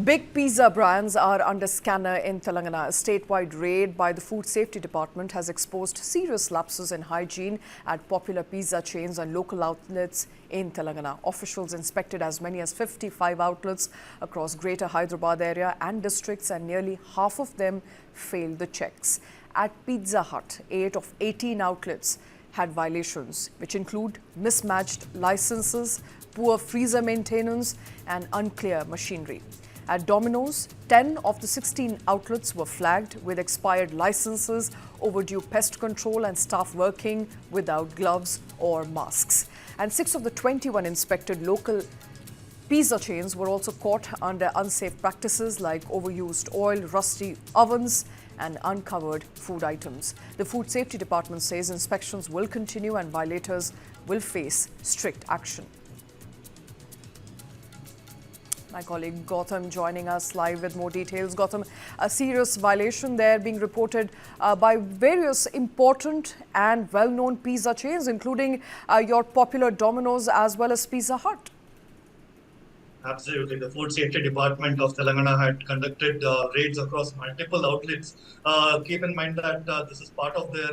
Big pizza brands are under scanner in Telangana. A statewide raid by the Food Safety Department has exposed serious lapses in hygiene at popular pizza chains and local outlets in Telangana. Officials inspected as many as 55 outlets across Greater Hyderabad area and districts, and nearly half of them failed the checks. At Pizza Hut, 8 of 18 outlets had violations, which include mismatched licenses, poor freezer maintenance, and unclear machinery. At Domino's, 10 of the 16 outlets were flagged with expired licenses, overdue pest control, and staff working without gloves or masks. And 6 of the 21 inspected local pizza chains were also caught under unsafe practices like overused oil, rusty ovens, and uncovered food items. The Food Safety Department says inspections will continue and violators will face strict action. My colleague Gautam joining us live with more details. Gautam, a serious violation there being reported by various important and well-known pizza chains, including your popular Domino's as well as Pizza Hut. Absolutely. The Food Safety Department of Telangana had conducted raids across multiple outlets. Keep in mind that this is part of their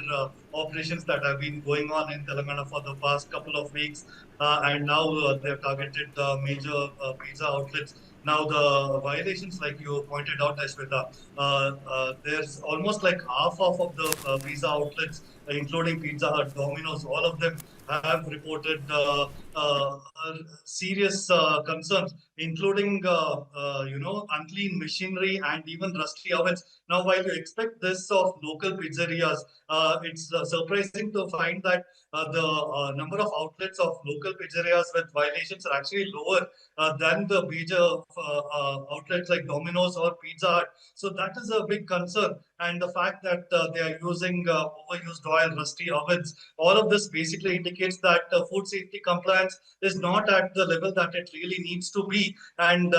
operations that have been going on in Telangana for the past couple of weeks. And now they have targeted major pizza outlets. Now, the violations, like you pointed out, Ashwita, there's almost like half of the pizza outlets, including Pizza Hut, Domino's, all of them have reported serious concerns, including unclean machinery and even rusty ovens. Now, while you expect this of local pizzerias, it's surprising to find that the number of outlets of local pizzerias with violations are actually lower than the major outlets like Domino's or Pizza Hut. So that is a big concern. And the fact that they are using overused oil, rusty ovens, all of this basically indicates that food safety compliance is not at the level that it really needs to be. And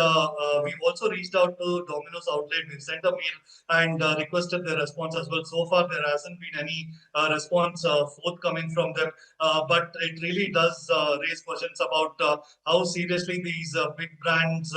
we've also reached out to Domino's outlet. We've sent a mail and requested their response as well. So far, there hasn't been any response forthcoming from them. But it really does raise questions about how seriously these big brands,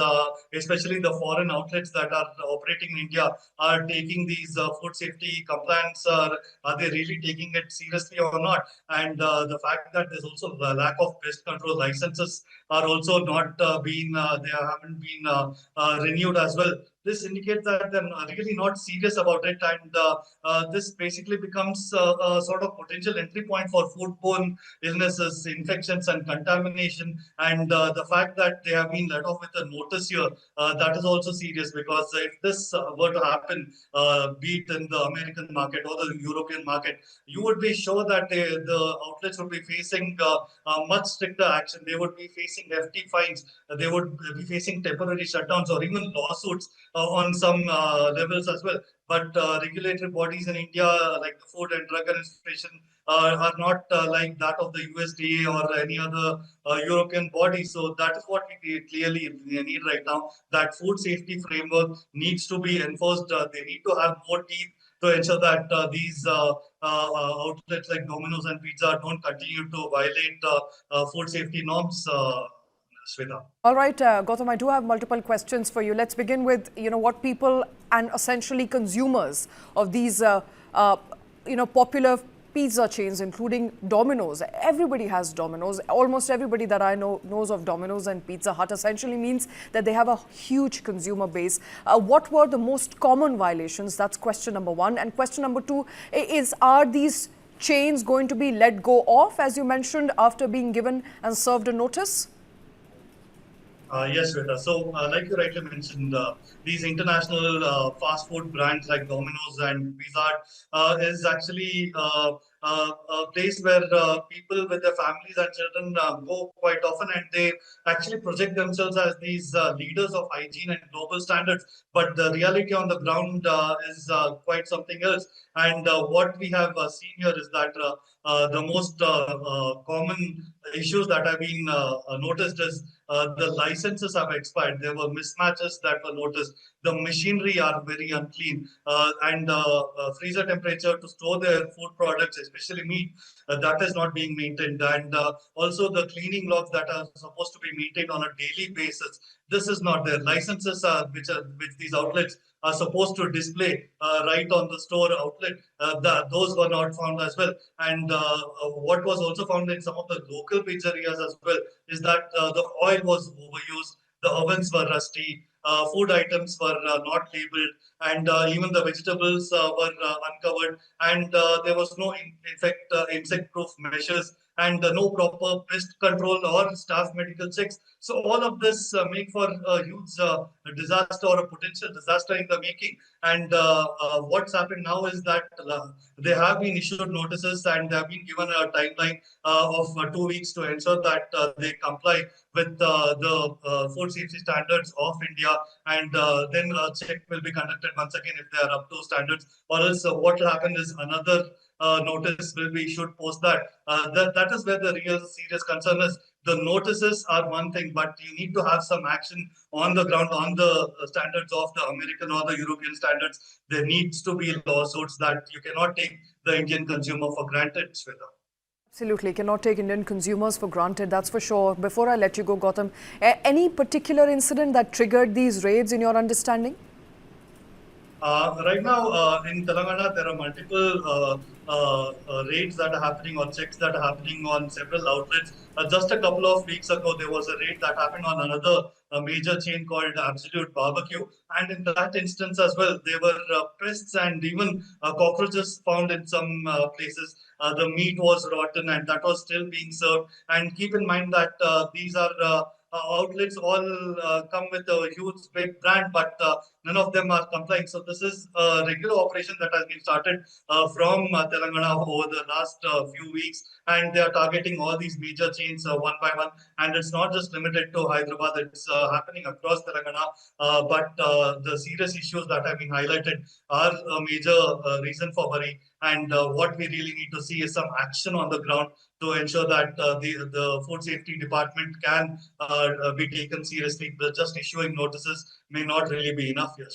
especially the foreign outlets that are operating in India, are taking these food safety compliance. Are they really taking it seriously or not? And the fact that there's also the lack of pest control licenses are also not they haven't been renewed as well. This indicates that they're really not serious about it, and this basically becomes a sort of potential entry point for foodborne illnesses, infections, and contamination. And the fact that they have been let off with a notice here, that is also serious, because if this were to happen, be it in the American market or the European market, you would be sure that the outlets would be facing much stricter action. They would be facing hefty fines. They would be facing temporary shutdowns or even lawsuits on some levels as well. But regulatory bodies in India, like the Food and Drug Administration, are not like that of the USDA or any other European body. So that is what we clearly need right now. That food safety framework needs to be enforced. They need to have more teeth to ensure that these outlets like Domino's and Pizza don't continue to violate food safety norms. Shweta. All right, Gautam, I do have multiple questions for you. Let's begin with, what people and essentially consumers of these, popular pizza chains, including Domino's. Everybody has Domino's. Almost everybody that I know knows of Domino's and Pizza Hut. Essentially means that they have a huge consumer base. What were the most common violations? That's question number one. And question number two is, are these chains going to be let go of, as you mentioned, after being given and served a notice? Yes, Shweta. So, like you rightly mentioned, these international fast food brands like Domino's and Pizza Hut is actually a place where people with their families and children go quite often, and they actually project themselves as these leaders of hygiene and global standards. But the reality on the ground is quite something else. And what we have seen here is that the most common issues that have been noticed is the licenses have expired. There were mismatches that were noticed. The machinery are very unclean, and freezer temperature to store their food products, especially meat, that is not being maintained. And also the cleaning logs that are supposed to be maintained on a daily basis, This is not there. Licenses which these outlets are supposed to display right on the store outlet. Those were not found as well. And what was also found in some of the local pizzerias as well is that the oil was overused, the ovens were rusty, food items were not labeled, and even the vegetables were uncovered, and there was no insect-proof measures, and no proper pest control or staff medical checks. So all of this make for a huge disaster or a potential disaster in the making. And what's happened now is that they have been issued notices and they have been given a timeline of 2 weeks to ensure that they comply with the food safety standards of India, and then a check will be conducted once again if they are up to standards, or else what will happen is another notice will be issued post that. That is where the real serious concern is. The notices are one thing, but you need to have some action on the ground on the standards of the American or the European standards. There needs to be lawsuits that you cannot take the Indian consumer for granted, Shweta. Absolutely. Cannot take Indian consumers for granted, that's for sure. Before I let you go, Gautam, any particular incident that triggered these raids in your understanding? Right now, in Telangana, there are multiple raids that are happening or checks that are happening on several outlets. Just a couple of weeks ago, there was a raid that happened on another major chain called Absolute Barbecue. And in that instance as well, there were pests and even cockroaches found in some places. The meat was rotten and that was still being served. And keep in mind that these are outlets all come with a huge big brand, but none of them are complying. So this is a regular operation that has been started from Telangana over the last few weeks, and they are targeting all these major chains one by one. And it's not just limited to Hyderabad; it's happening across Telangana. But the serious issues that have been highlighted are a major reason for worry. And what we really need to see is some action on the ground to ensure that the food safety department can be taken seriously. But just issuing notices may not really be enough here.